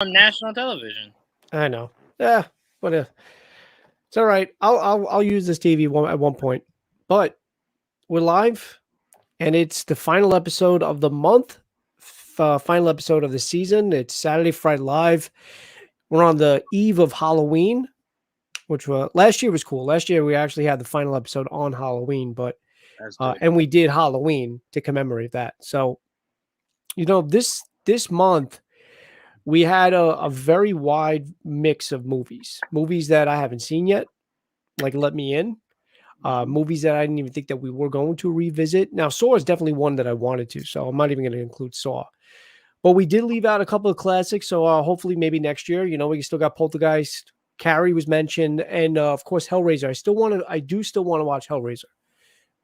on national television. I know. Yeah, but it's all right. I'll use this TV at one point. But we're live, and it's the final episode of the month, final episode of the season. It's Saturday Fright Live. We're on the eve of Halloween, which last year was cool. Last year we actually had the final episode on Halloween, but That's good. and we did Halloween to commemorate that. So this month we had a very wide mix of movies that I haven't seen yet, like Let Me In, movies that I didn't even think that we were going to revisit. Now, Saw is definitely one that I wanted to, so I'm not even going to include Saw. But we did leave out a couple of classics, so hopefully maybe next year. We still got Poltergeist, Carrie was mentioned, and of course Hellraiser. I do still want to watch Hellraiser.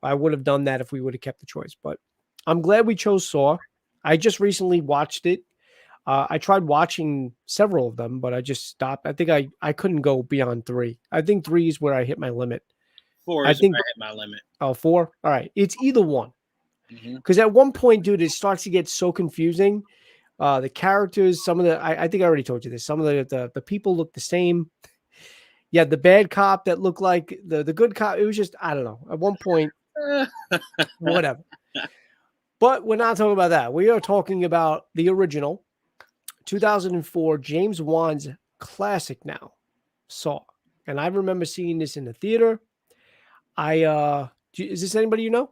I would have done that if we would have kept the choice, but I'm glad we chose Saw. I just recently watched it. I tried watching several of them, but I just stopped. I think I couldn't go beyond 3. I think 3 is where I hit my limit. 4 I is where think I hit my limit. 4. All right, it's either one. Hmm. Because at one point, dude, it starts to get so confusing. The characters, some of the I think I already told you this. Some of the people look the same. Yeah, the bad cop that looked like the good cop. It was just, I don't know. At one point, whatever. But we're not talking about that. We are talking about the original 2004 James Wan's classic now, Saw. And I remember seeing this in the theater. Is this anybody you know?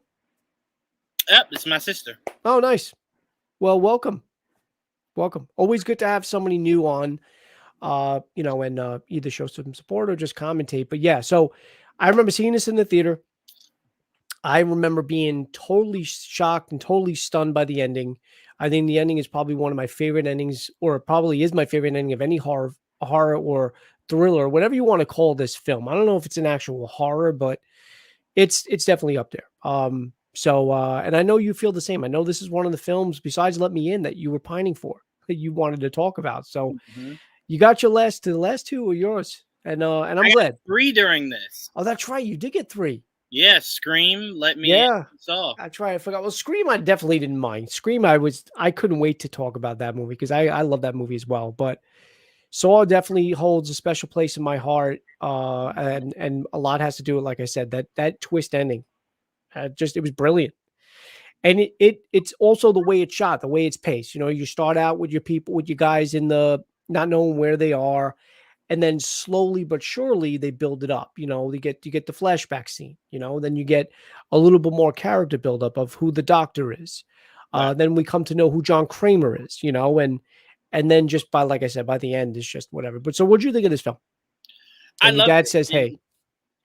Yep, it's my sister. Oh, nice. Well, welcome. Welcome. Always good to have somebody new on, and either show some support or just commentate. But yeah, so I remember seeing this in the theater. I remember being totally shocked and totally stunned by the ending. I think the ending is probably one of my favorite endings, or probably is my favorite ending of any horror or thriller, whatever you want to call this film. I don't know if it's an actual horror, but it's definitely up there. And I know you feel the same. I know this is one of the films besides Let Me In that you were pining for, that you wanted to talk about. So Hmm. you got the last two are yours. And I'm I got glad. 3 during this. Oh, that's right. You did get 3. Yeah, Scream, Let Me In, Yeah. Saw. That's right. I forgot. Well, Scream, I definitely didn't mind. Scream, I couldn't wait to talk about that movie because I love that movie as well. But Saw definitely holds a special place in my heart. And a lot has to do with, like I said, that twist ending. It was brilliant. And it's also the way it's shot, the way it's paced. You start out with your people, with you guys in the not knowing where they are, and then slowly but surely they build it up. You get the flashback scene. Then you get a little bit more character buildup of who the doctor is. Right. Then we come to know who John Kramer is. And then just by, like I said, by the end it's just whatever. But so what do you think of this film? I And your loved dad it. says, "Hey,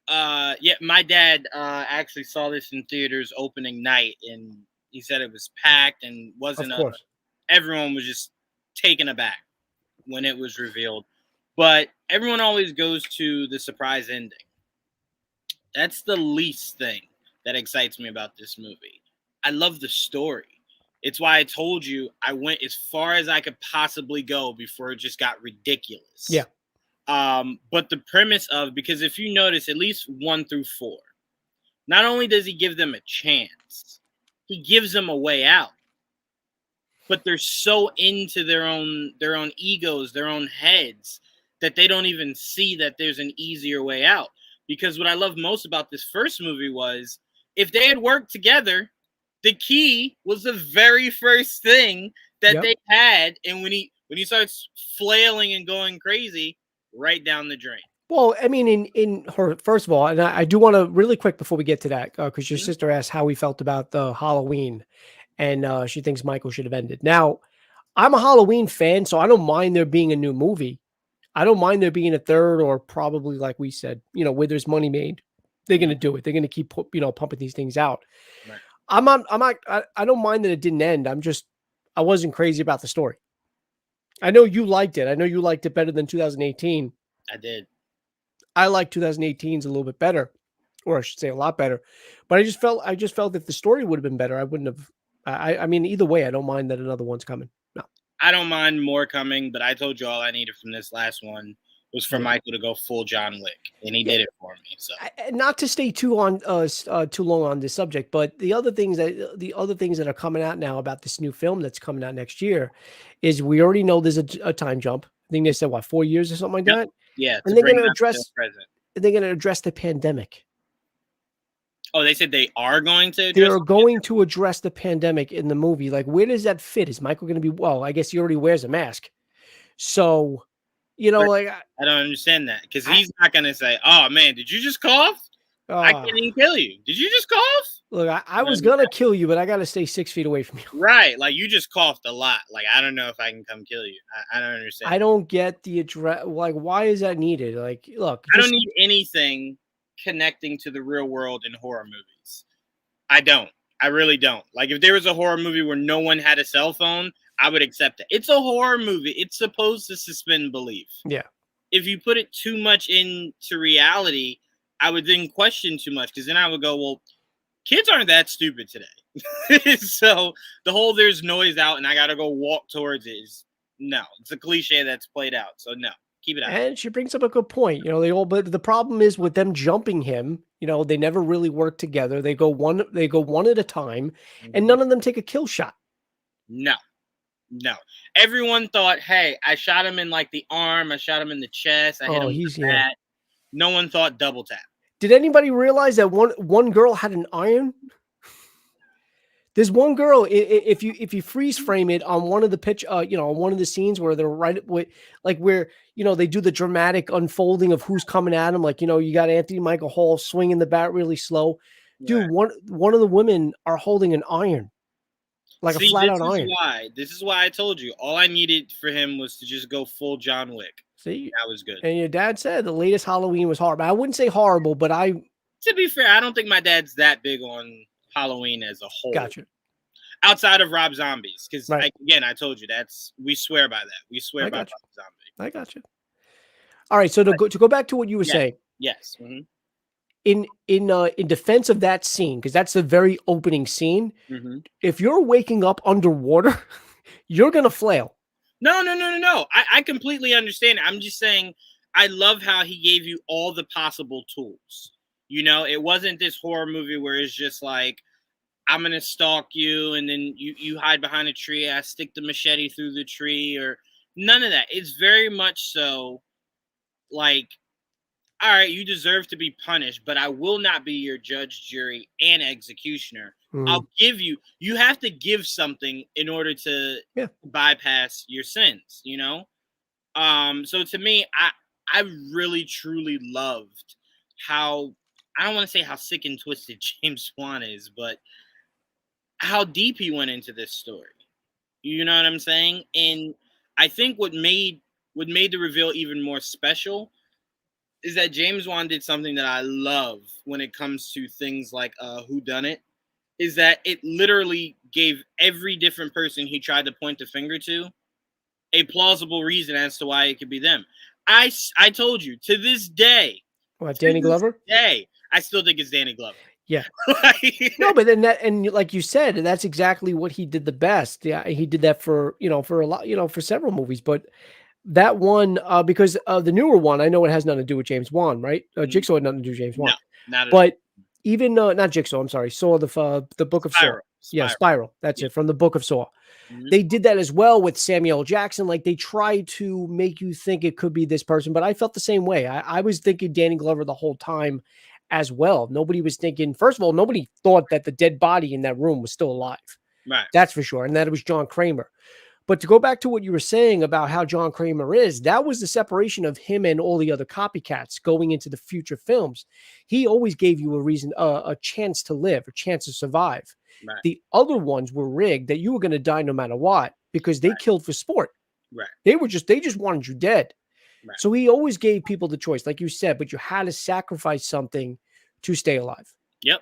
And yeah, my dad actually saw this in theaters opening night, and he said it was packed and of wasn't a. course, Everyone was just taken aback when it was revealed, but everyone always goes to the surprise ending. That's the least thing that excites me about this movie. I love the story. It's why I told you I went as far as I could possibly go before it just got yeah, ridiculous. But the premise of, because if you notice, at least 1 through 4, not only does he give them a chance, he gives them a way out. But they're so into their own egos, their own heads, that they don't even see that there's an easier way out. Because what I love most about this first movie was, if they had worked together, the key was the very first thing that yep." they had, and when he starts flailing and going crazy, right down the drain. Well, I mean, in her first of all, and I do want to really quick before we get to that, because your Mhm. sister asked how we felt about the Halloween, and she thinks Michael should have ended. Now, I'm a Halloween fan, so I don't mind there being a new movie. I don't mind there being a third, or probably, like we said, where there's money made, they're going to do it. They're going to keep pumping these things out. Right. I don't mind that it didn't end. I wasn't crazy about the story. I know you liked it. I know you liked it better than 2018. I did. I like 2018's a little bit better, or I should say a lot better. But I just felt if the story would have been better, I wouldn't have. I mean, either way, I don't mind that another one's coming. No. I don't mind more coming, but I told you all I needed from this last one was for Michael to go full John Wick, and he did it for me. So not to stay too long on this subject, but the other things that are coming out now about this new film that's coming out next year is we already know there's a time jump. I think they said 4 years or something like that. Yeah, and they're going to address the pandemic. Oh, they said they are going to. They're going to address the pandemic in the movie. Like, where does that fit? Is Michael going to be? Well, I guess he already wears a mask, so. Like I don't understand that because he's not gonna say, "Oh man, did you just cough? I can't even kill you. Did you just cough?" Look, I was gonna kill you, but I gotta stay 6 feet away from you. Right, like you just coughed a lot. Like I don't know if I can come kill you. I don't understand. I don't get the address. Like, why is that needed? Like, look, I don't need anything connecting to the real world in horror movies. I don't. I really don't. Like, if there was a horror movie where no one had a cell phone, I would accept it. It's a horror movie. It's supposed to suspend belief. Yeah. If you put it too much into reality, I would then question too much because then I would go, well, kids aren't that stupid today. So the whole there's noise out and I got to go walk towards it is no. It's a cliche that's played out. So no, keep it out. And she brings up a good point. But the problem is with them jumping him, they never really work together. They go one at a time and none of them take a kill shot. No. Everyone thought, hey, I shot him in like the arm. I shot him in the chest. I hit him with that. No one thought double tap. Did anybody realize that one girl had an iron? There's one girl. If you freeze frame it on one of the on one of the scenes where they're where they do the dramatic unfolding of who's coming at him. Like, you got Anthony Michael Hall swinging the bat really slow. Dude, one of the women are holding an iron. Like a flat out iron. This is why I told you all I needed for him was to just go full John Wick. See, that was good. And your dad said the latest Halloween was horrible. I wouldn't say horrible, but to be fair, I don't think my dad's that big on Halloween as a whole. Gotcha. Outside of Rob Zombies, because again, I told you we swear by that. We swear by Rob Zombie. I got you. All right, so to go back to what you were saying. Yes. Mm-hmm. In defense of that scene, because that's the very opening scene, if you're waking up underwater, you're gonna flail. No. I completely understand. I'm just saying I love how he gave you all the possible tools. It wasn't this horror movie where it's just like, I'm gonna stalk you and then you hide behind a tree, I stick the machete through the tree, or none of that. It's very much so like, all right, you deserve to be punished, but I will not be your judge, jury, and executioner. I'll give you have to give something in order to bypass your sins, So to me, I really, truly loved how, I don't want to say how sick and twisted James Wan is, but how deep he went into this story. You know what I'm saying? And I think what made the reveal even more special is that James Wan did something that I love when it comes to things like whodunit, is that it literally gave every different person he tried to point the finger to a plausible reason as to why it could be them. I told you, to this day. What, Danny Glover? I still think it's Danny Glover. Yeah. No, but then and like you said, that's exactly what he did the best. Yeah, he did that for a lot, for several movies, but that one, because the newer one, I know it has nothing to do with James Wan, right? Jigsaw had nothing to do with James Wan. No, not at all. Even not Jigsaw, I'm sorry, Saw, the Book of Saw. Yeah, Spiral. That's it, from the Book of Saw. They did that as well with Samuel L. Jackson. Like, they tried to make you think it could be this person, but I felt the same way. I was thinking Danny Glover the whole time as well. Nobody was thinking, first of all, nobody thought that the dead body in that room was still alive. Right. That's for sure. And that it was John Kramer. But to go back to what you were saying about how John Kramer is, that was the separation of him and all the other copycats going into the future films. He always gave you a reason, a chance to live, a chance to survive. Right. The other ones were rigged, that you were going to die no matter what, because they killed for sport. Right. They just wanted you dead. Right. So he always gave people the choice, like you said, but you had to sacrifice something to stay alive. Yep.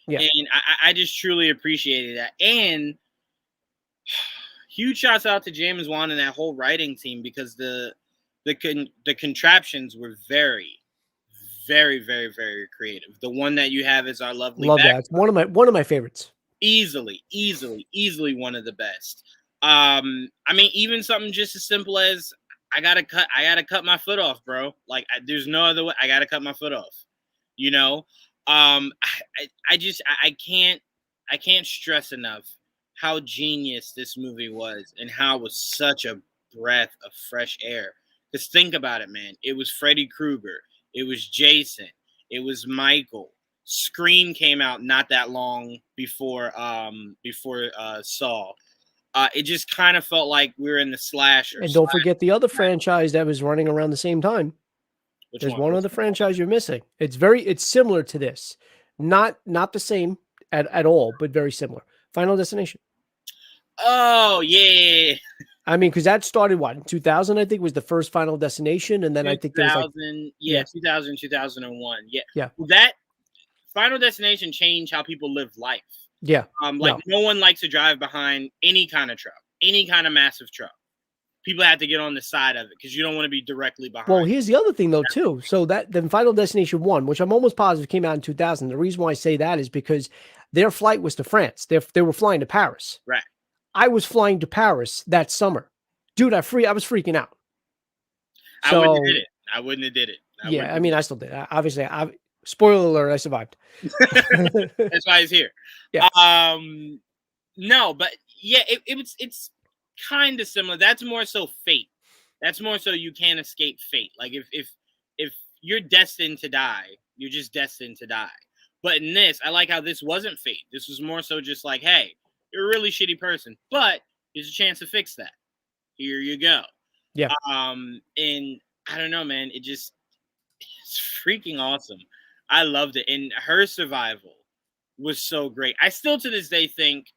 Yeah. And I just truly appreciated that. And huge shouts out to James Wan and that whole writing team, because the contraptions were very, very, very, very creative. The one that you have is our lovely. Love that. It's one of my favorites. Easily one of the best. I mean, even something just as simple as, I gotta cut my foot off, bro. Like there's no other way. I gotta cut my foot off. You know, I can't stress enough how genius this movie was and how it was such a breath of fresh air. Because think about it, man. It was Freddy Krueger. It was Jason. It was Michael. Scream came out not that long before Saw. It just kind of felt like we were in the slasher. And don't forget the other franchise that was running around the same time. Which There's one? one other franchise you're missing. It's similar to this. Not the same at all, but very similar. Final Destination. Oh, yeah. I mean, because that started what in 2000, I think was the first Final Destination, and then I think there was like 2000, 2001. Yeah. Yeah. Well, that Final Destination changed how people live life. Yeah. No one likes to drive behind any kind of truck, any kind of massive truck. People have to get on the side of it because you don't want to be directly behind. Well, here's the other thing though, too. So that then Final Destination 1, which I'm almost positive came out in 2000. The reason why I say that is because their flight was to France. They were flying to Paris. Right. I was flying to Paris that summer. Dude, I was freaking out. So, I wouldn't have did it. I mean, I still did. Obviously, spoiler alert, I survived. That's why he's here. Yeah. No, but yeah, it's kind of similar. That's more so fate. That's more so you can't escape fate. Like if you're destined to die, you're just destined to die. But in this, I like how this wasn't fate. This was more so just like, hey, you're a really shitty person, but there's a chance to fix that. Here you go. Yeah. And I don't know, man. It's freaking awesome. I loved it. And her survival was so great. I still to this day think,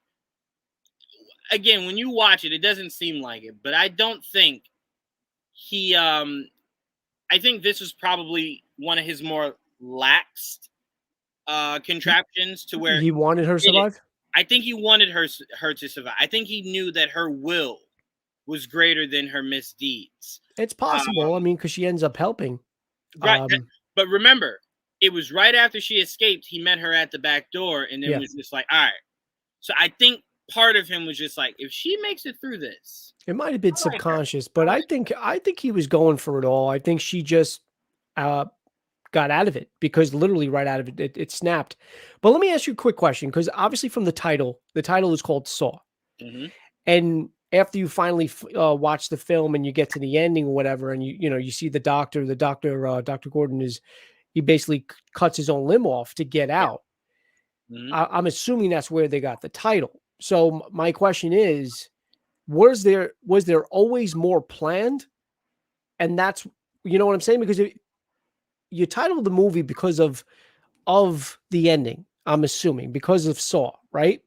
again, when you watch it, it doesn't seem like it, but I don't think I think this was probably one of his more laxed contraptions to where he wanted her to survive. I think he wanted her to survive. I think he knew that her will was greater than her misdeeds. It's possible. I mean, because she ends up helping. Right. But remember, it was right after she escaped, he met her at the back door and then was just like, all right. So I think part of him was just like, if she makes it through this. It might have been subconscious, but I think he was going for it all. I think she just got out of it because literally right out of it, it snapped. But let me ask you a quick question, because obviously from the title is called Saw. Mm-hmm. And after you finally watch the film and you get to the ending or whatever, and you see Dr. Gordon he basically cuts his own limb off to get out. Mm-hmm. I'm assuming that's where they got the title. So my question is, was there always more planned? And that's, you know what I'm saying? Because you titled the movie because of the ending, I'm assuming, because of Saw, right?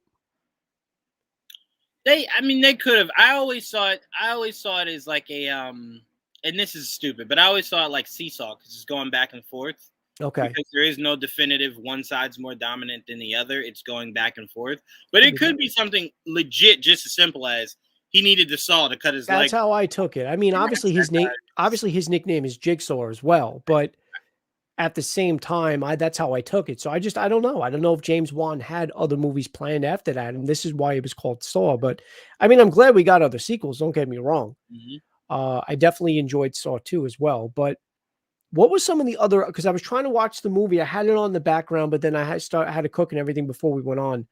They could have. I always saw it as like a and this is stupid, but I always saw it like seesaw because it's going back and forth. Okay. Because there is no definitive one side's more dominant than the other. It's going back and forth. But it could be something legit, just as simple as he needed the saw to cut his leg. That's how I took it. I mean, obviously his nickname is Jigsaw as well, but at the same time, that's how I took it. So I don't know. I don't know if James Wan had other movies planned after that, and this is why it was called Saw. But I mean, I'm glad we got other sequels. Don't get me wrong. Mm-hmm. I definitely enjoyed Saw 2 as well. But what was some of the other? Because I was trying to watch the movie, I had it on the background, but then I had to cook and everything before we went on.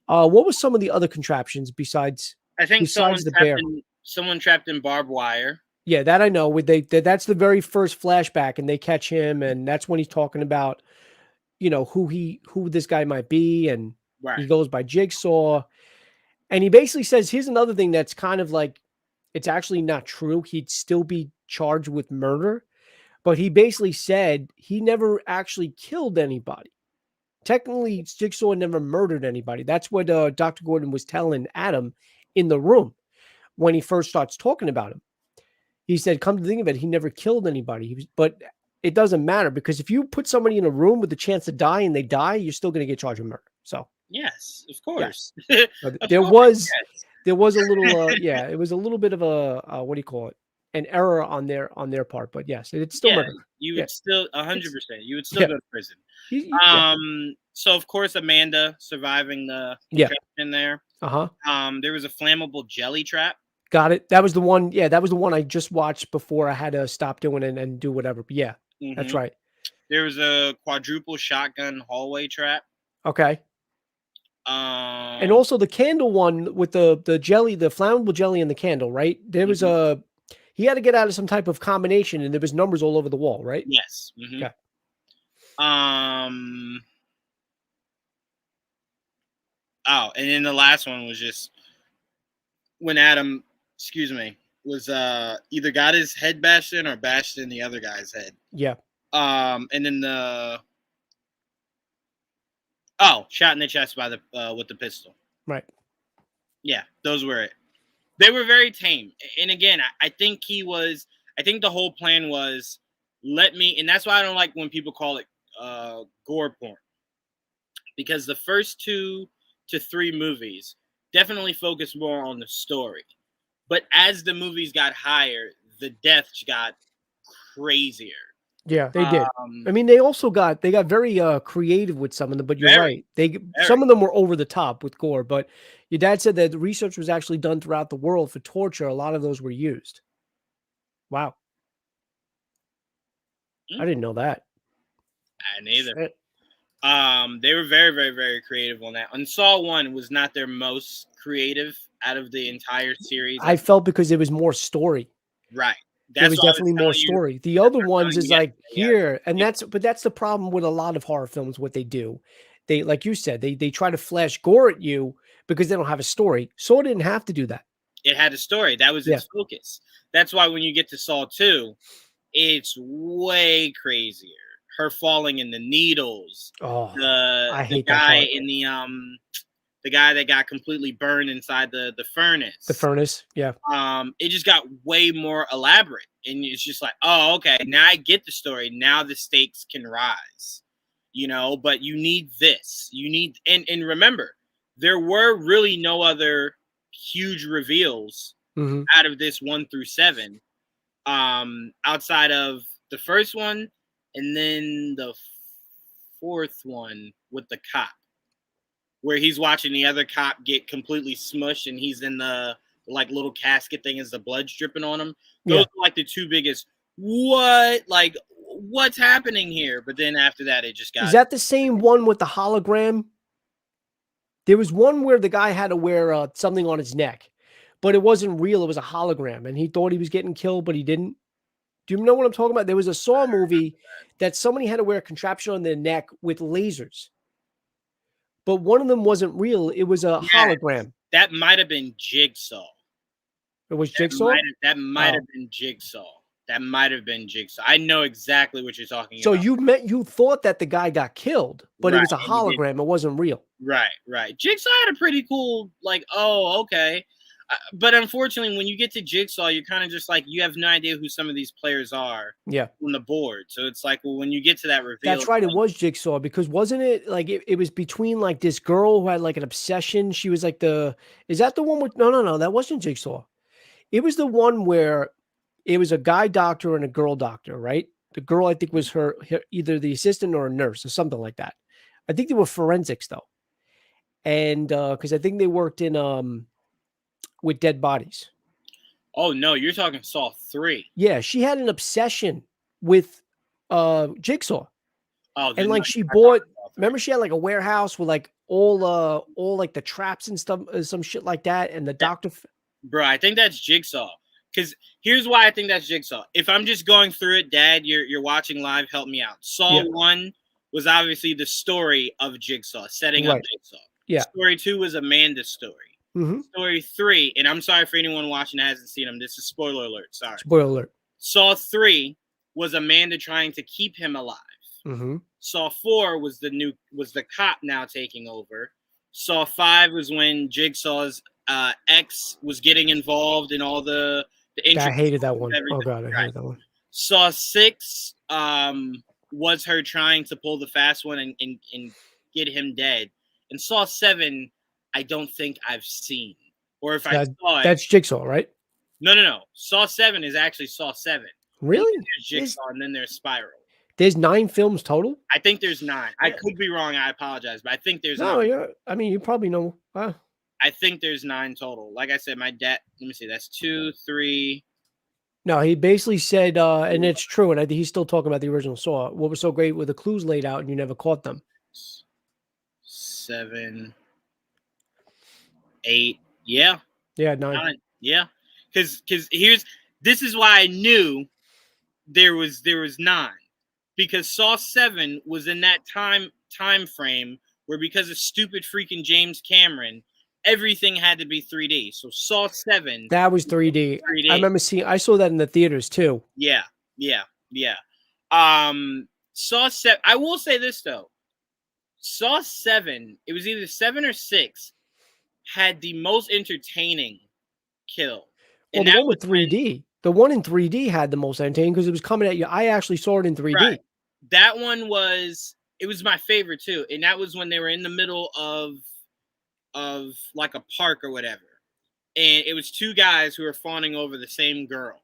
What was some of the other contraptions besides? I think someone trapped in barbed wire. Yeah, that I know. That's the very first flashback, and they catch him, and that's when he's talking about, who this guy might be, and he goes by Jigsaw, and he basically says, "Here's another thing that's kind of like, it's actually not true. He'd still be charged with murder, but he basically said he never actually killed anybody. Technically, Jigsaw never murdered anybody. That's what Dr. Gordon was telling Adam in the room when he first starts talking about him. He said, come to think of it, he never killed anybody. But it doesn't matter, because if you put somebody in a room with the chance to die and they die, you're still going to get charged with murder. So yes, of course. Yes. There was a little, it was a little bit of a what do you call it? An error on their part. But yes, it's still murder. You would still 100%. You would still go to prison. So of course Amanda surviving the contraption there. Uh-huh. There was a flammable jelly trap. Got it. That was the one. Yeah, that was the one I just watched before I had to stop doing it and do whatever. But yeah, that's Hmm. right. There was a quadruple shotgun hallway trap. Okay. And Um, also the candle one with the jelly, the flammable jelly and the candle, right? There was mhm, a he had to get out of some type of combination and there was numbers all over the wall, right? yes. Hmm. Okay. Um. Oh, and then the last one was just when Adam, excuse me, was either got his head bashed in or bashed in the other guy's head. Yeah. And then shot in the chest by the with the pistol. Right. Yeah, those were it. They were very tame. And again, I think I think the whole plan was and that's why I don't like when people call it gore porn, because the first 2 to 3 movies definitely focus more on the story. But as the movies got higher, the deaths got crazier. Yeah, they did. Um, I mean, they got very creative with some of them, but you're very, right. They very. some of them were over the top with gore, but your dad said that the research was actually done throughout the world for torture. A lot of those were used. Wow. I didn't know that. I neither. Shit. They were very, very, very creative on that. And Saw 1 was not their most creative out of the entire series. I felt because there was more story. Right. There That's was what I was definitely more telling you. story. The other I was ones telling is you like yesterday. here, and Yeah. that's the problem with a lot of horror films. What they do, they like you said, they try to flash gore at you because they don't have a story. Saw didn't have to do that. It had a story. That was Yeah. its focus. That's why when you get to Saw 2, it's way crazier. Her falling in the needles. Oh, I The hate that guy part. in the guy that got completely burned inside the The furnace. furnace. Yeah. It just got way more elaborate, and it's just like, oh, okay, now I get the story. Now the stakes can rise, but you need this. You need, and remember, there were really no other huge reveals Hmm. out of this 1 through 7, outside of the first one, and then the fourth one with the cop, where he's watching the other cop get completely smushed and he's in the like little casket thing as the blood's dripping on him. Those Yeah. are like the 2 biggest what's happening here? But then after that it just Is got that the same one with the hologram? There was one where the guy had to wear something on his neck, but it wasn't real. It was a hologram, and he thought he was getting killed, but he didn't. Do you know what I'm talking about? There was a Saw movie that somebody had to wear a contraption on their neck with lasers, but one of them wasn't real. It was a yeah, hologram. that might have been Jigsaw. It was Jigsaw. That might have Oh, been Jigsaw. That might have been Jigsaw. I know exactly what you're talking so about. you thought that the guy got killed, but it Right, was a and he didn't. hologram. It wasn't real. Right. Jigsaw had a pretty cool, like, oh, okay. But unfortunately, when you get to Jigsaw, you're kind of just like, you have no idea who some of these players are Yeah. on the board. So it's like, well, when you get to that reveal, That's right. It was Jigsaw because wasn't it like it was between like this girl who had like an obsession. She was like is that the one with, no, that wasn't Jigsaw. It was the one where it was a guy doctor and a girl doctor, right? The girl, I think, was her either the assistant or a nurse or something like that. I think they were forensics though. And because I think they worked in with dead bodies. oh no, you're talking Saw 3. Yeah, she had an obsession with Jigsaw. Oh, And then no, like she you're not bought, talking Saw 3. remember she had like a warehouse with like all like the traps and stuff, some shit like that. And the doctor, Bro, I think that's Jigsaw. Because here's why I think that's Jigsaw. If I'm just going through it, Dad, you're watching live, help me out. Saw yeah, 1 was obviously the story of Jigsaw, setting up right, Jigsaw. yeah, Story 2 was Amanda's story. mm-hmm. Story 3, and I'm sorry for anyone watching that hasn't seen them. This is spoiler alert. Sorry. Spoiler alert. Saw 3 was Amanda trying to keep him alive. Mm-hmm. Saw 4 was the cop now taking over. Saw 5 was when Jigsaw's ex was getting involved in all the I hated that of one. Oh everything. god, I Right. hated that one. Saw 6 was her trying to pull the fast one and get him dead. And Saw 7, I don't think I've seen. Or if I saw it, That's Jigsaw, right? no. Saw 7 is actually Saw 7. And Really? then there's Jigsaw, and then there's Spiral. There's 9 films total. I think there's 9. I Yeah. could be wrong. I apologize, but I think there's No, 9. yeah. I mean, you probably know. I think there's 9 total. Like I said, my dad. Let me see. That's 2, 3. No, he basically said, and it's true, and I think he's still talking about the original Saw. What was so great with the clues laid out and you never caught them? 7, 8. Yeah. Yeah, 9. 9. Yeah. Because this is why I knew there was 9, because Saw 7 was in that time frame where, because of stupid freaking James Cameron, everything had to be 3D. So Saw 7, That was 3D. 3D. I remember I saw that in the theaters too. Yeah. Saw 7. I will say this though. Saw 7, it was either 7 or 6, had the most entertaining kill. Well, the one with 3D, the one in 3D had the most entertaining because it was coming at you. I actually saw it in 3D. Right. That one was my favorite too, and that was when they were in the middle of like a park or whatever, and it was 2 guys who were fawning over the same girl,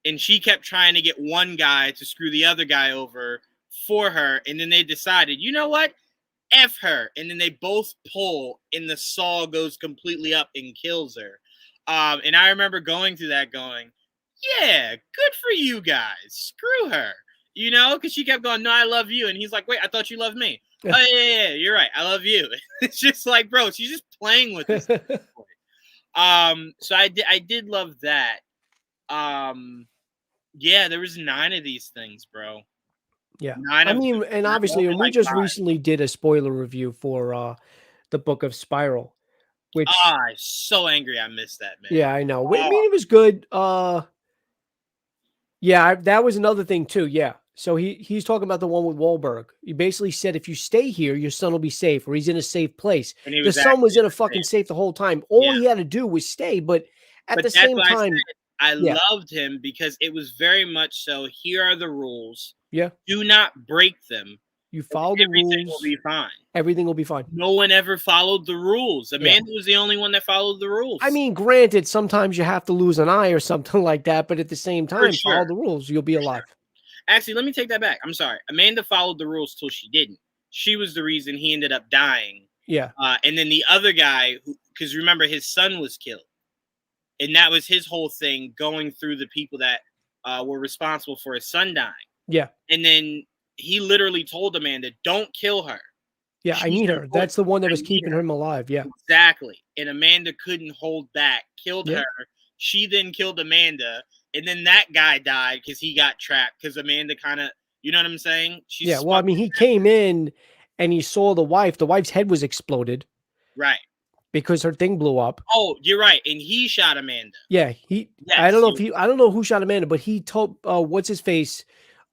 and she kept trying to get one guy to screw the other guy over for her, and then they decided, you know what? F her, and then they both pull, and the saw goes completely up and kills her. And I remember going through that going, yeah, good for you guys. Screw her. You know, because she kept going, no, I love you. And he's like, wait, I thought you loved me. Oh, yeah, you're right. I love you. It's just like, bro, she's just playing with this. So I did love that. Yeah, there was 9 of these things, bro. Yeah. I mean, and obviously, and we just recently did a spoiler review for the Book of Spiral, which I'm so angry I missed that, man. Yeah, I know. I mean, it was good. Yeah, that was another thing too. Yeah. So he's talking about the one with Wahlberg. He basically said, if you stay here, your son will be safe, or he's in a safe place. The son was in a fucking safe the whole time. All he had to do was stay, but at the same time, I loved him because it was very much so, here are the rules. Yeah. Do not break them. You follow the rules. Everything will be fine. Everything will be fine. No one ever followed the rules. Amanda was the only one that followed the rules. I mean, granted, sometimes you have to lose an eye or something like that, but at the same time, follow the rules. You'll be alive. Actually, let me take that back. I'm sorry. Amanda followed the rules till she didn't. She was the reason he ended up dying. Yeah. And then the other guy, because remember, his son was killed. And that was his whole thing, going through the people that were responsible for his son dying. Yeah. And then he literally told Amanda, don't kill her. Yeah, I need her. That's the one that was keeping him alive. Yeah. Exactly. And Amanda couldn't hold back, killed her. She then killed Amanda. And then that guy died because he got trapped because Amanda kind of, you know what I'm saying? Well, I mean, he came in and he saw the wife. The wife's head was exploded. Right. Because her thing blew up. Oh, you're right. And he shot Amanda. Yeah. I don't know who shot Amanda, but he told, what's his face?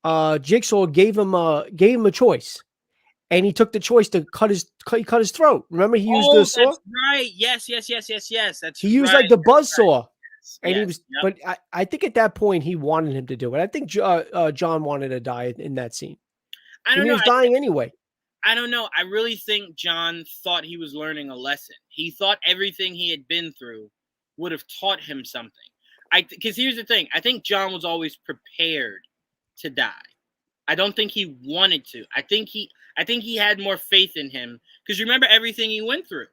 Jigsaw gave him a choice. And he took the choice to cut his throat. Remember, he used the saw. That's right. Yes. That's he used like the buzz saw, and he was. But I think at that point he wanted him to do it. I think John wanted to die in that scene. I don't know. He was dying anyway. I don't know. I really think John thought he was learning a lesson. He thought everything he had been through would have taught him something. Because here's the thing. I think John was always prepared to die. I don't think he wanted to. I think he had more faith in him because remember everything he went through.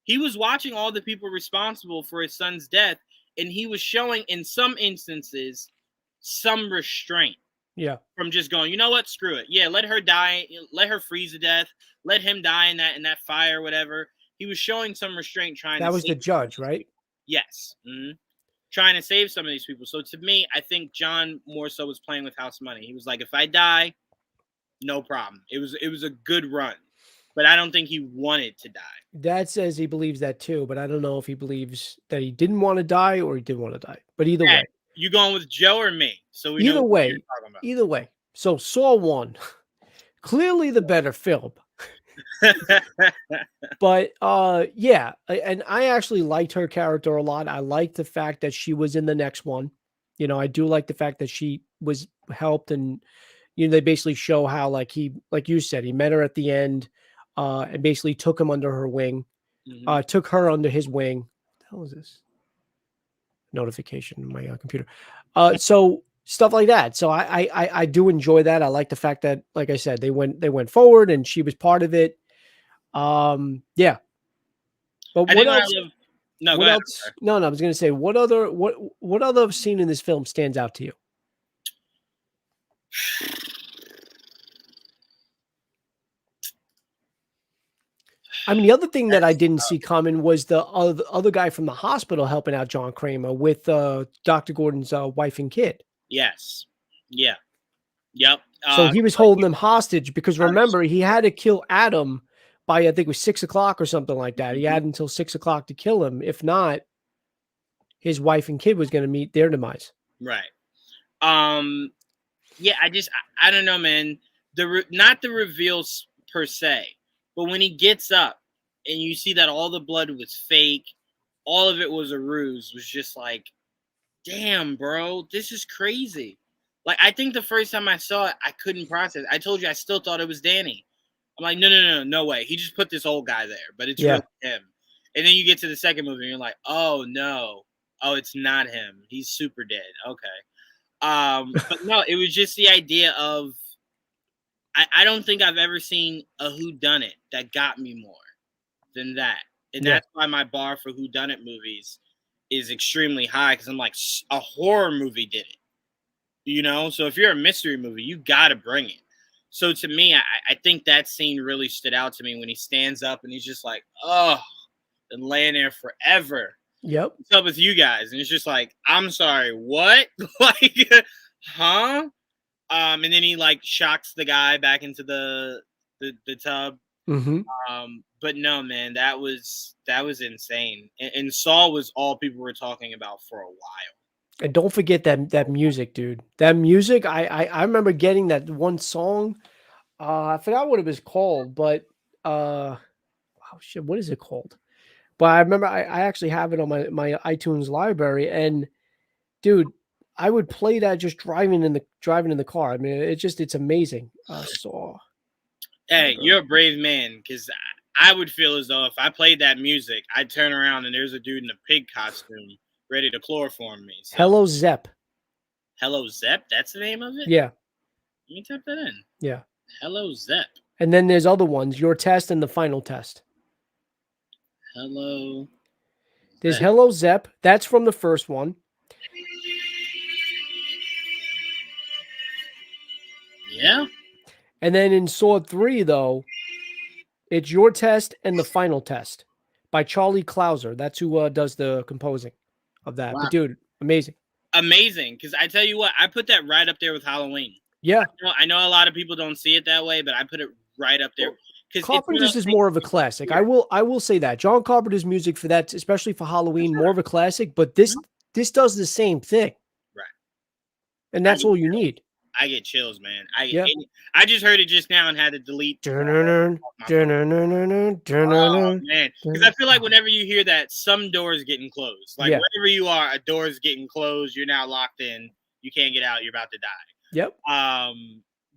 He was watching all the people responsible for his son's death, and he was showing in some instances some restraint. Yeah. From just going, you know what, screw it. Yeah, let her die, let her freeze to death, let him die in that fire, whatever. He was showing some restraint trying. That was the judge, right? Yes. Mm-hmm. Trying to save some of these people. So to me, I think John more so was playing with house money. He was like, if I die, no problem. It was a good run, but I don't think he wanted to die. Dad says he believes that too, but I don't know if he believes that he didn't want to die or he did want to die. But either way, you going with Joe or me? So we either know way, what you're talking about. Either way. So Saw 1, clearly the better film. But yeah, and I actually liked her character a lot. I liked the fact that she was in the next one. You know, I do like the fact that she was helped, and you know, they basically show how like you said, he met her at the end, and basically took him under her wing, took her under his wing. What the hell is this? Notification in my computer. So stuff like that. So I do enjoy that. I like the fact that, like I said, they went forward and she was part of it. Yeah. But I what think what I else? love. No, go What ahead. I'm else? sorry. No, I was going to say what other scene in this film stands out to you? I mean, the other thing that I didn't see coming was the other guy from the hospital helping out John Kramer with Dr. Gordon's wife and kid. Yes. Yeah. Yep. So he was holding them hostage because remember, he had to kill Adam by, I think it was 6 o'clock or something like that. He had until 6 o'clock to kill him. If not, his wife and kid was going to meet their demise. Right. Yeah, I don't know, man. Not the reveals per se, but when he gets up and you see that all the blood was fake, all of it was a ruse, was just like, damn, bro, this is crazy. Like, I think the first time I saw it, I couldn't process. I told you I still thought it was Danny. I'm like, no way. He just put this old guy there, but it's really him. And then you get to the second movie and you're like, oh no, oh, it's not him. He's super dead. Okay. But no, it was just the idea of I don't think I've ever seen a whodunit that got me more than that. And that's why my bar for whodunit movies is extremely high, because I'm like, a horror movie did it. You know? So if you're a mystery movie, you gotta bring it. So to me, I think that scene really stood out to me when he stands up and he's just like, oh, and laying there forever. Yep. What's up with you guys? And it's just like, I'm sorry, what? Like, huh? And then he like shocks the guy back into the tub. Mm-hmm. But no, man, that was insane. And Saw was all people were talking about for a while. And don't forget that music, dude. That music, I remember getting that one song. I forgot what it was called, but oh shit, what is it called? But I remember I actually have it on my iTunes library, and dude, I would play that just driving in the car. I mean, it's amazing. Saw. Hey, you're a brave man, because I would feel as though if I played that music, I'd turn around and there's a dude in a pig costume ready to chloroform me. So. Hello Zep. Hello Zep, that's the name of it? Yeah. Let me type that in. Yeah. Hello Zep. And then there's other ones, Your Test and The Final Test. Hello. There's Hello Zep. That's from the first one. Yeah. And then in Saw 3, though, it's Your Test and The Final Test by Charlie Clouser. That's who does the composing of that. Wow. But dude, amazing. Amazing. Because I tell you what, I put that right up there with Halloween. Yeah. I know a lot of people don't see it that way, but I put it right up there. Carpenter's is more of a classic. I will say that. John Carpenter's music for that, especially for Halloween, more of a classic, but this does the same thing. Right. And that's all you need. I get chills, man. I just heard it just now and had to delete. Oh, man. Because I feel like whenever you hear that, some doors getting closed. Like wherever you are, a door is getting closed. You're now locked in. You can't get out. You're about to die. Yep.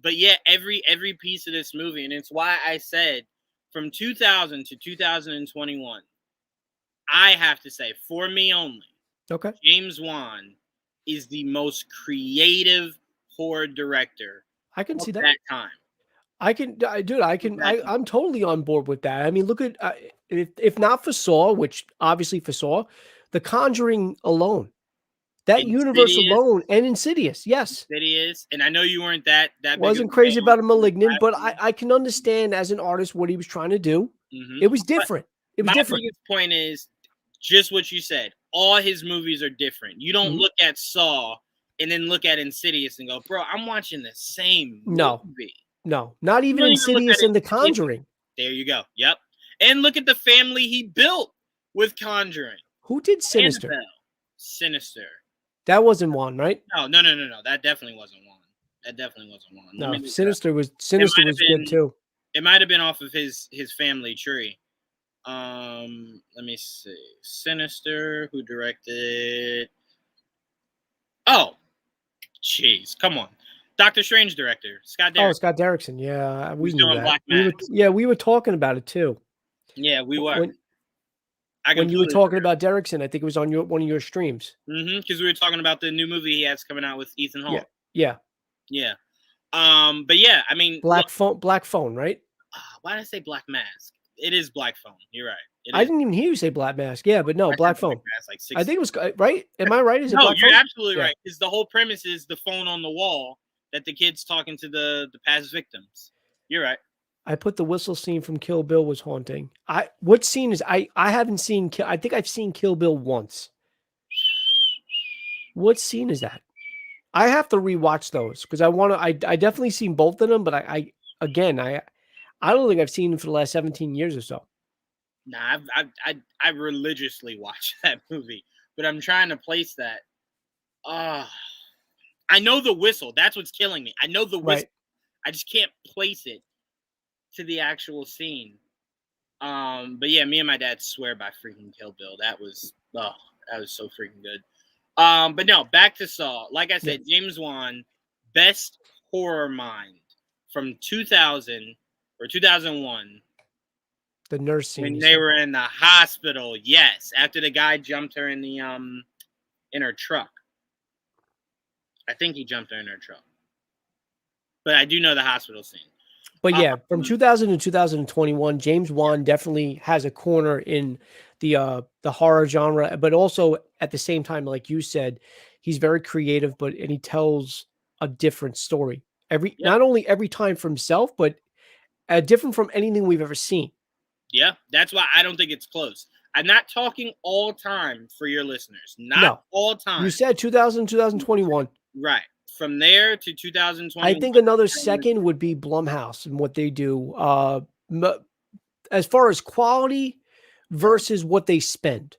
But yeah, every piece of this movie, and it's why I said from 2000 to 2021, I have to say, for me only, okay, James Wan is the most creative horror director. I can see that time. I'm totally on board with that. I mean, look at if not for Saw, which obviously for Saw, The Conjuring alone. That universe alone, and Insidious, yes. Insidious, and I know you weren't that wasn't crazy about a Malignant, but I can understand as an artist what he was trying to do. Mm-hmm. It was different. My biggest point is just what you said. All his movies are different. You don't look at Saw and then look at Insidious and go, bro, I'm watching the same movie. No, not even Insidious and The Conjuring. There you go. Yep. And look at the family he built with Conjuring. Who did Sinister? Annabelle. Sinister. That wasn't one, right? No. That definitely wasn't one. No, Sinister was good too. It might have been off of his family tree. Let me see. Sinister, who directed? Oh, jeez, come on. Doctor Strange director, Scott Derrickson. Oh, Scott Derrickson. Yeah, we knew that. Black Mass. We were talking about it too. Yeah, we were. When you were talking about Derrickson, I think it was on one of your streams. Because we were talking about the new movie he has coming out with Ethan Hawke. Yeah. But yeah, I mean, Black Phone, right? Why did I say Black Mask? It is Black Phone. You're right. It I is. didn't even hear you say black mask. Yeah, but no, I said black phone. mask like I 6. think it was right. Am I right? Is it No, black you're phone? absolutely Yeah. right. Because the whole premise is the phone on the wall that the kid's talking to the past victims. You're right. I put the whistle scene from Kill Bill was haunting. What scene is I haven't seen I think I've seen Kill Bill once. What scene is that? I have to rewatch those because I definitely seen both of them, but again I don't think I've seen them for the last 17 years or so. Nah, I religiously watch that movie, but I'm trying to place that. Uh I know the whistle. That's what's killing me. I know the whistle. Right. I just can't place it to the actual scene. But yeah, me and my dad swear by freaking Kill Bill. That was so freaking good. But no, back to Saw. Like I said, Yeah. James Wan, best horror mind from 2000 or 2001 The nurse scene. when you they said. were in the hospital. Yes, after the guy jumped her in her truck. I think he jumped her in her truck, but I do know the hospital scene. But yeah, from 2000 to 2021, James Wan definitely has a corner in the horror genre, but also at the same time, like you said, he's very creative, and he tells a different story Yep. not only every time for himself, but different from anything we've ever seen. Yeah, that's why I don't think it's close. I'm not talking all time for your listeners. Not all time. You said 2000, 2021. Right. From there to 2021. I think another second would be Blumhouse and what they do. As far as quality versus what they spend.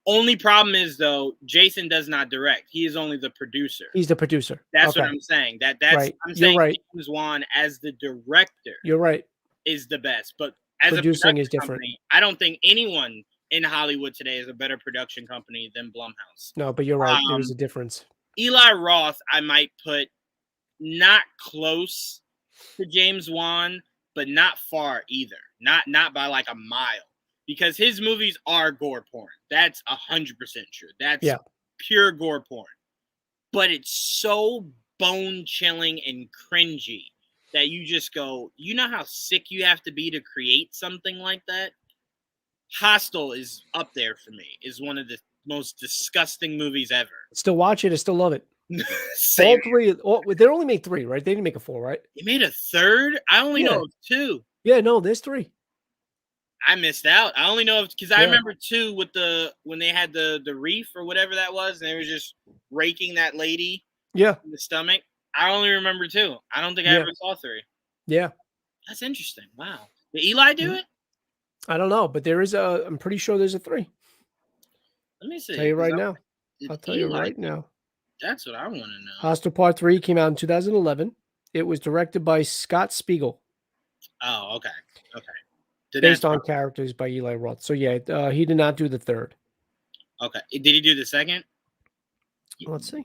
Only problem is though, Jason does not direct. He is only the producer. He's the producer. That's what I'm saying. That's right. I'm You're saying right. James Wan as the director. You're right. Is the best, but as producing a is different. Company, I don't think anyone in Hollywood today is a better production company than Blumhouse. No, but you're right. There is a difference. Eli Roth, I might put not close to James Wan, but not far either. Not by like a mile, because his movies are gore porn. That's 100% true. That's pure gore porn. But it's so bone chilling and cringy that you just go, you know how sick you have to be to create something like that? Hostel is up there for me. Is one of the most disgusting movies ever. Still watch it. I still love it. All three. They only made 3, right? They didn't make a 4, right? They made a 3rd? I only know of 2. Yeah, no, there's 3. I missed out. I only know because I remember 2 with when they had the reef or whatever that was, and they were just raking that lady in the stomach. I only remember 2. I don't think I ever saw 3. Yeah. That's interesting. Wow. Did Eli do it? I don't know, but there is I'm pretty sure there's a 3. Let me see. Tell you right now. I'll tell you right now. That's what I want to know. Hostel Part 3 came out in 2011. It was directed by Scott Spiegel. Oh, okay. Okay. Based on characters by Eli Roth. So yeah, he did not do the 3rd. Okay. Did he do the 2nd? Let's see.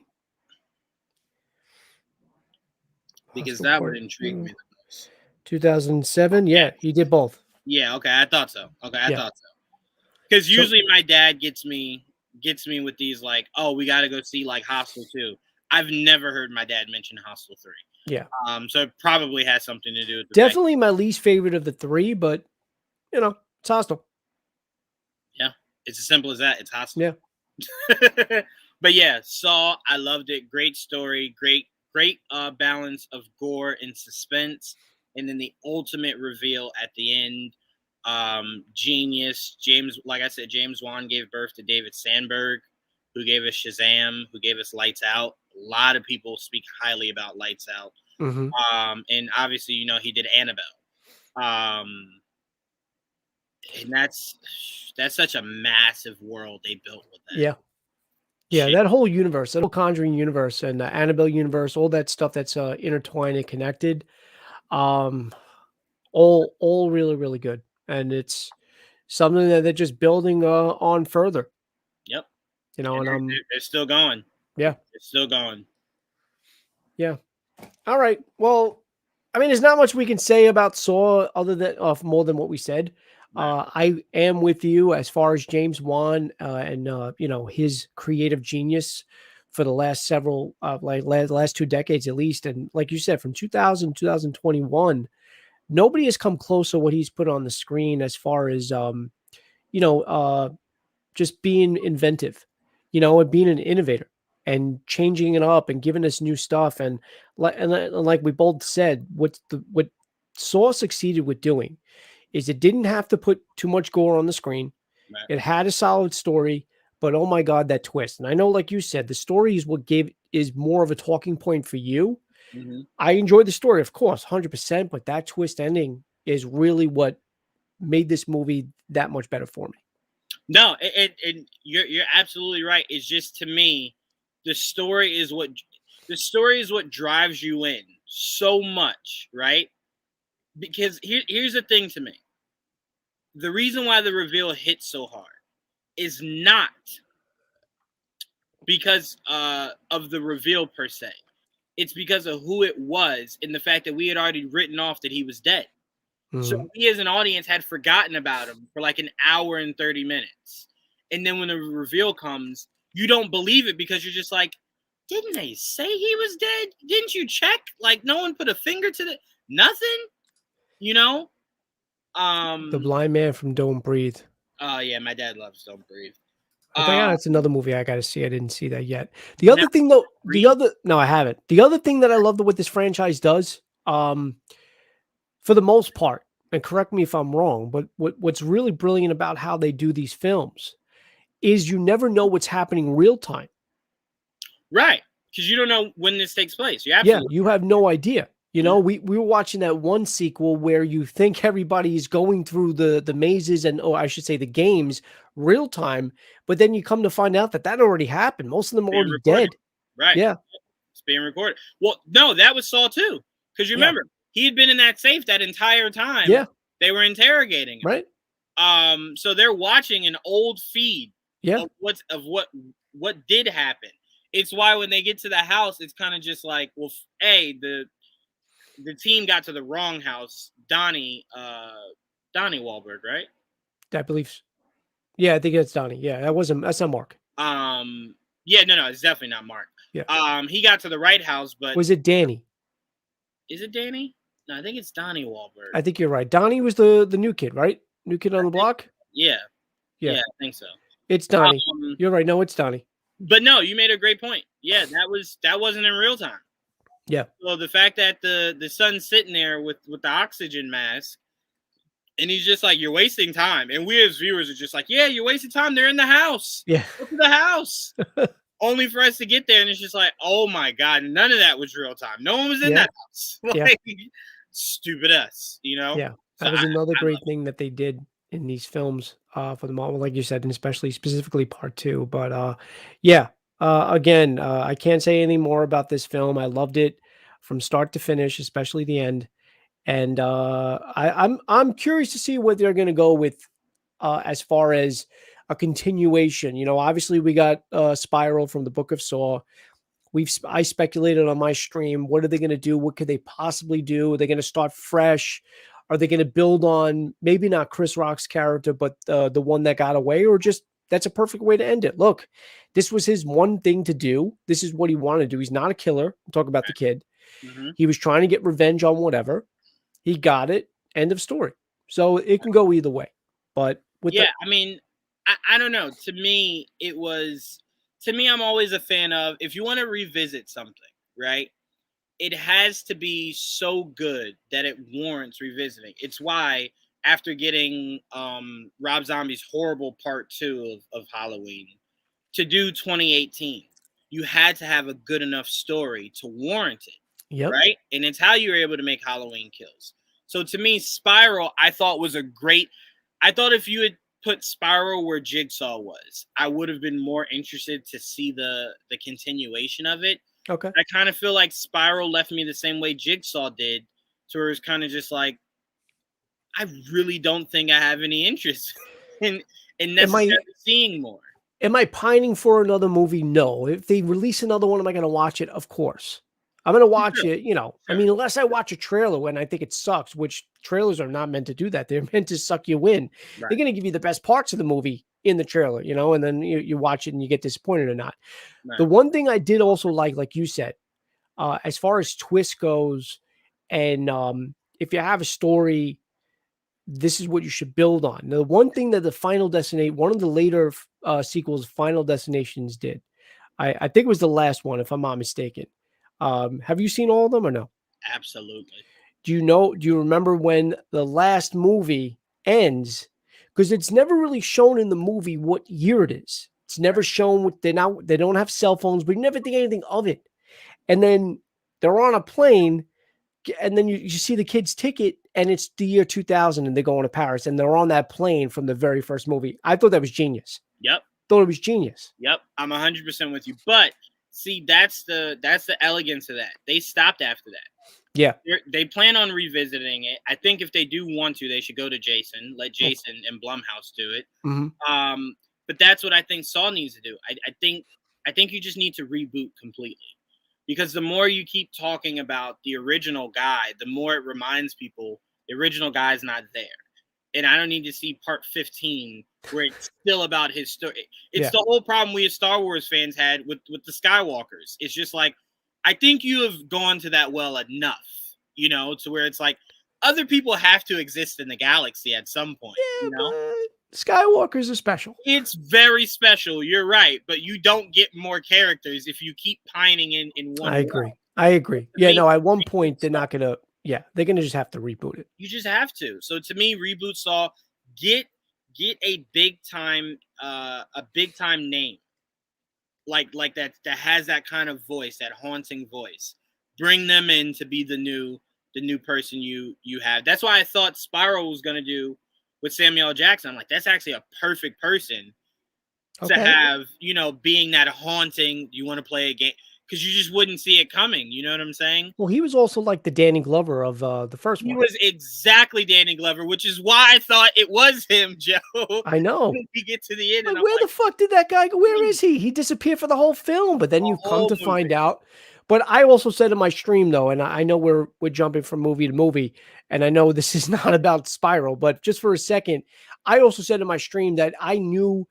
Because that would intrigue me the most. 2007. Yeah, he did both. Yeah, okay. I thought so. Okay, I thought so. Because usually my dad gets me with these like, oh, we got to go see like Hostel 2. I've never heard my dad mention Hostel 3. Yeah. So it probably has something to do with the definitely my least favorite of the 3, but you know, it's Hostel. Yeah, it's as simple as that. It's Hostel. Yeah. But yeah, Saw, I loved it. Great story, great balance of gore and suspense, and then the ultimate reveal at the end. Genius. Like I said, James Wan gave birth to David Sandberg, who gave us Shazam, who gave us Lights Out. A lot of people speak highly about Lights Out. Mm-hmm. And obviously, you know, he did Annabelle. And that's such a massive world they built with that. Yeah. Yeah, that whole universe, that whole Conjuring universe and the Annabelle universe, all that stuff that's intertwined and connected, all really, really good. And it's something that they're just building on further. Yep. You know, and they're still going. Yeah. It's still going. Yeah. All right. Well, I mean, there's not much we can say about Saw other than more than what we said. I am with you as far as James Wan and you know, his creative genius for the last several last 2 decades at least. And like you said, from 2000 2021, nobody has come close to what he's put on the screen as far as you know, just being inventive, and being an innovator and changing it up and giving us new stuff. And like we both said, what Saw succeeded with doing is it didn't have to put too much gore on the screen. Right. It had a solid story, but oh my god, that twist! And I know, like you said, the story is what is more of a talking point for you. Mm-hmm. I enjoyed the story, of course, 100%, but that twist ending is really what made this movie that much better for me. No, you're absolutely right. It's just, to me, the story is what drives you in so much, right? Because here's the thing to me. The reason why the reveal hits so hard is not because of the reveal per se. It's because of who it was and the fact that we had already written off that he was dead. So we as an audience had forgotten about him for like an hour and 30 minutes. And then when the reveal comes, you don't believe it because you're just like, didn't they say he was dead? Didn't you check? Like, no one put a finger to the nothing, you know? The Blind Man from Don't Breathe. Oh yeah, my dad loves Don't Breathe. I think that's another movie I got to see. I didn't see that yet. The Now, other thing, though, no, I haven't. The other thing that I love what this franchise does, for the most part, and correct me if I'm wrong, but what's really brilliant about how they do these films is you never know what's happening real time. right? Because you don't know when this takes place. Yeah, you have no idea. We were watching that one sequel where you think everybody is going through the mazes and, or I should say the games real time, but then you come to find out that already happened. Most of them are already recorded. dead. Right. Yeah. It's being recorded. Well, no, that was Saw too. Because you remember, he had been in that safe that entire time. Yeah. They were interrogating him. Right. So they're watching an old feed of what did happen. It's why when they get to the house, it's kind of just like, well, the team got to the wrong house. Donnie Wahlberg, right? I believe. Yeah, I think it's Donnie. Yeah, that's not Mark. Yeah, no, it's definitely not Mark. Yeah. He got to the right house, but was it Danny? Is it Danny? No, I think it's Donnie Wahlberg. I think you're right. Donnie was the new kid, right? New kid on the block? Yeah, I think so. It's Donnie. You're right. No, it's Donnie. But no, you made a great point. Yeah, that wasn't in real time. Yeah. So the fact that the son's sitting there with the oxygen mask, and he's just like, you're wasting time. And we as viewers are just like, yeah, you're wasting time. They're in the house. Yeah. Go to the house. Only for us to get there. And it's just like, oh my God, none of that was real time. No one was in that house. Like, stupid us, Yeah. That was another great thing that they did in these films for the moment, like you said, and especially specifically part 2. But again, I can't say any more about this film. I loved it from start to finish, especially the end. And I'm curious to see what they're going to go with as far as a continuation. Obviously we got Spiral from the Book of Saw. I speculated on my stream, what are they going to do? What could they possibly do? Are they going to start fresh? Are they going to build on maybe not Chris Rock's character, but the one that got away, or just that's a perfect way to end it? Look, this was his one thing to do. This is what he wanted to do. He's not a killer. I'm talking about the kid. Mm-hmm. He was trying to get revenge on whatever. He got it. End of story. So it can go either way. But I mean, I don't know. To me, I'm always a fan of, if you want to revisit something, right? It has to be so good that it warrants revisiting. It's why after getting Rob Zombie's horrible part 2 of Halloween, to do 2018, you had to have a good enough story to warrant it. Yep. Right? And it's how you were able to make Halloween Kills. So to me, Spiral, I thought if you had put Spiral where Jigsaw was, I would have been more interested to see the continuation of it. Okay. I kind of feel like Spiral left me the same way Jigsaw did, to where it's kind of just like, I really don't think I have any interest in necessarily seeing more. Am I pining for another movie? No. If they release another one, am I going to watch it? Of course. I'm going to watch it, I mean, unless I watch a trailer when I think it sucks, which trailers are not meant to do that. They're meant to suck you in. Right. They're going to give you the best parts of the movie in the trailer, and then you watch it and you get disappointed or not. Right. The one thing I did also like you said, as far as twist goes, and if you have a story this is what you should build on. The one thing that the Final Destination, one of the later sequels, Final Destinations did, I think it was the last one, if I'm not mistaken. Have you seen all of them or no? Absolutely. Do you remember when the last movie ends? Because it's never really shown in the movie what year it is. It's never shown what they don't have cell phones, but you never think anything of it. And then they're on a plane, and then you see the kid's ticket, and it's the year 2000, and they're going to Paris, and they're on that plane from the very first movie. I thought that was genius. Yep. Thought it was genius. Yep. I'm 100% with you. But see, that's the elegance of that. They stopped after that. Yeah. They plan on revisiting it. I think if they do want to, they should go to Jason, let Jason and Blumhouse do it. Mm-hmm. But that's what I think Saw needs to do. I think you just need to reboot completely, because the more you keep talking about the original guy, the more it reminds people the original guy's not there. And I don't need to see part 15 where it's still about his story. It's the whole problem we as Star Wars fans had with the Skywalkers. It's just like, I think you have gone to that well enough, to where it's like other people have to exist in the galaxy at some point. Yeah, Skywalkers are special. It's very special. You're right, but you don't get more characters if you keep pining in one. I agree. Yeah, no. At one point, they're not gonna. Yeah, they're gonna just have to reboot it. You just have to. So to me, reboot Saw. Get a big time name. Like that has that kind of voice, that haunting voice. Bring them in to be the new person you have. That's why I thought Spyro was gonna do with Samuel L. Jackson. I'm like, that's actually a perfect person to have, being that haunting. You want to play a game because you just wouldn't see it coming. You know what I'm saying? Well, he was also like the Danny Glover of the first one. He was exactly Danny Glover, which is why I thought it was him, Joe. I know. We get to the end, like, where the fuck did that guy go? Where is he? He disappeared for the whole film, but then you come to find out. But I also said in my stream, though, and I know we're jumping from movie to movie, and I know this is not about Spyro, but just for a second, I also said in my stream that I knew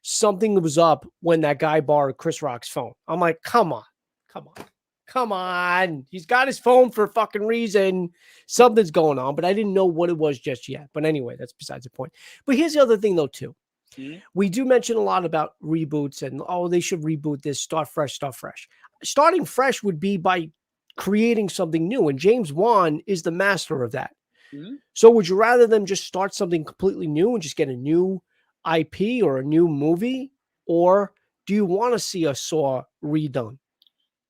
something was up when that guy borrowed Chris Rock's phone. I'm like, come on. He's got his phone for a fucking reason. Something's going on, but I didn't know what it was just yet. But anyway, that's besides the point. But here's the other thing, though, too. Mm-hmm. We do mention a lot about reboots and, they should reboot this, start fresh. Starting fresh would be by creating something new. And James Wan is the master of that. Mm-hmm. So would you rather them just start something completely new and just get a new IP or a new movie? Or do you want to see a Saw redone?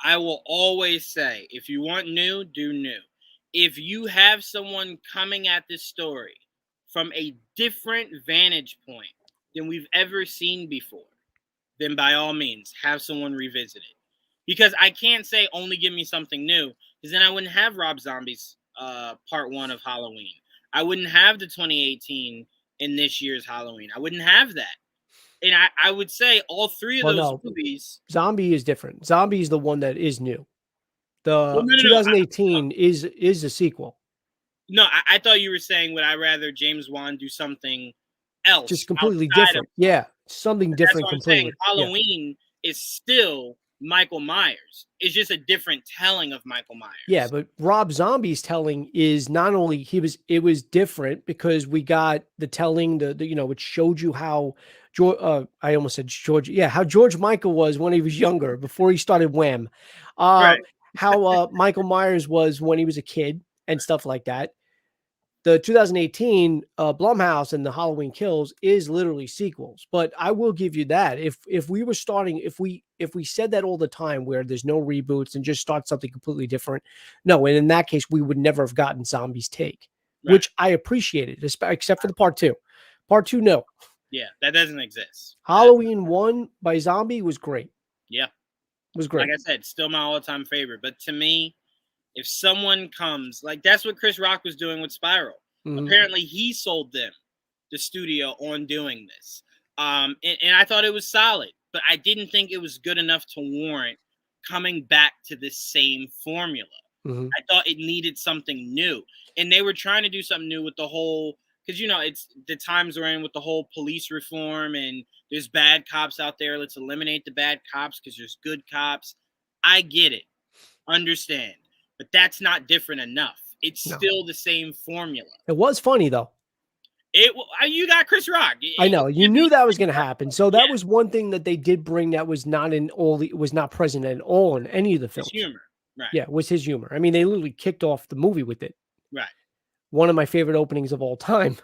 I will always say, if you want new, do new. If you have someone coming at this story from a different vantage point than we've ever seen before, then by all means, have someone revisit it. Because I can't say only give me something new, because then I wouldn't have Rob Zombie's part 1 of Halloween. I wouldn't have the 2018 in this year's Halloween. I wouldn't have that. And I would say all three of those movies. Zombie is different. Zombie is the one that is new. The 2018 is a sequel. No, I thought you were saying, would I rather James Wan do something else? Just completely different. Yeah, something different completely. Halloween is still Michael Myers. It's just a different telling of Michael Myers. Yeah, but Rob Zombie's telling is not only it was different because we got the telling, which showed you how I almost said George. Yeah, how George Michael was when he was younger, before he started Wham. Right. How Michael Myers was when he was a kid and stuff like that. The 2018 Blumhouse and the Halloween Kills is literally sequels, but I will give you that. If we were starting, if we said that all the time, where there's no reboots and just start something completely different, no, and in that case we would never have gotten Zombie's take, right, which I appreciated, except for the part 2. Part 2, no. Yeah, that doesn't exist. Halloween 1 by Zombie was great. Yeah, it was great. Like I said, still my all-time favorite. But to me, if someone comes, like that's what Chris Rock was doing with Spyro. Mm-hmm. Apparently, he sold them the studio on doing this. And I thought it was solid, but I didn't think it was good enough to warrant coming back to this same formula. Mm-hmm. I thought it needed something new. And they were trying to do something new with the whole, because, it's the times we're in with the whole police reform and there's bad cops out there. Let's eliminate the bad cops because there's good cops. I get it. Understand. But that's not different enough. It's still the same formula. It was funny, though. You got Chris Rock. I know you knew that was going to happen. So that Yeah. was one thing that they did bring that was not present at all in any of the films. His humor, right? Yeah, was his humor. I mean, they literally kicked off the movie with it. Right. One of my favorite openings of all time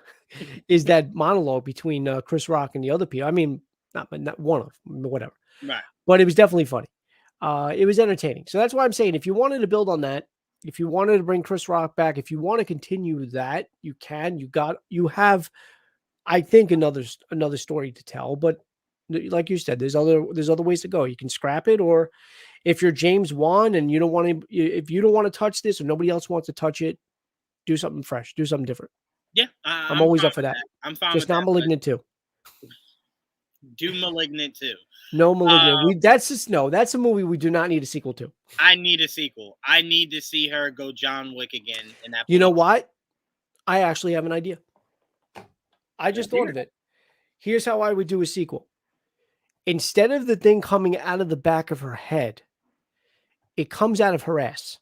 is that monologue between Chris Rock and the other people. I mean, not one of them, whatever. Right. But it was definitely funny. It was entertaining. So that's why I'm saying if you wanted to build on that, if you wanted to bring Chris Rock back, if you want to continue that, you can. You have, I think, another story to tell. But like you said, there's other ways to go. You can scrap it, or if you're James Wan and you don't want to, if you don't want to touch this or nobody else wants to touch it, do something fresh, do something different. Yeah, I'm always up for that. I'm fine. Just not Malignant too. Do Malignant too. No Malignant. That's a movie we do not need a sequel to. I need a sequel. I need to see her go John Wick again in that. You know what? I actually have an idea. I just thought of it. Here's how I would do a sequel. Instead of the thing coming out of the back of her head, it comes out of her ass.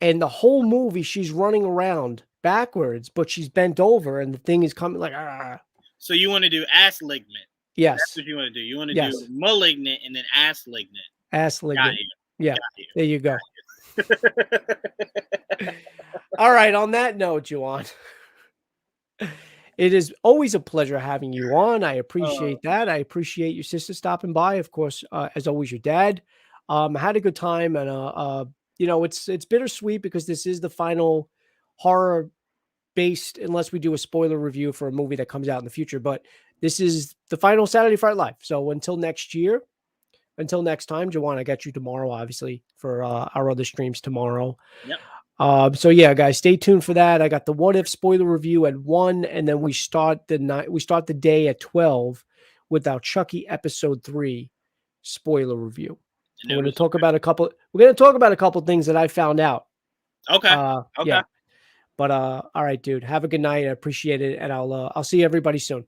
And the whole movie, she's running around backwards, but she's bent over and the thing is coming like, ah. So you want to do Ass Lignant? Yes. That's what you want to do. You want to do Malignant and then Ass Lignant. Ass Lignant. Yeah. There you go. All right. On that note, Juwan, it is always a pleasure having you on. I appreciate that. I appreciate your sister stopping by. Of course, as always, your dad. Had a good time, and it's bittersweet because this is the final horror based, unless we do a spoiler review for a movie that comes out in the future, but this is the final Saturday Fright Live. So until next time, Juwan, I got you tomorrow, obviously, for our other streams tomorrow. Yep. So yeah, guys, stay tuned for that. I got the What If spoiler review at 1, and then we start the day at 12 with our Chucky episode 3 spoiler review. We're going to talk about a couple things that I found out. Okay. Yeah. But all right, dude. Have a good night. I appreciate it, and I'll see everybody soon.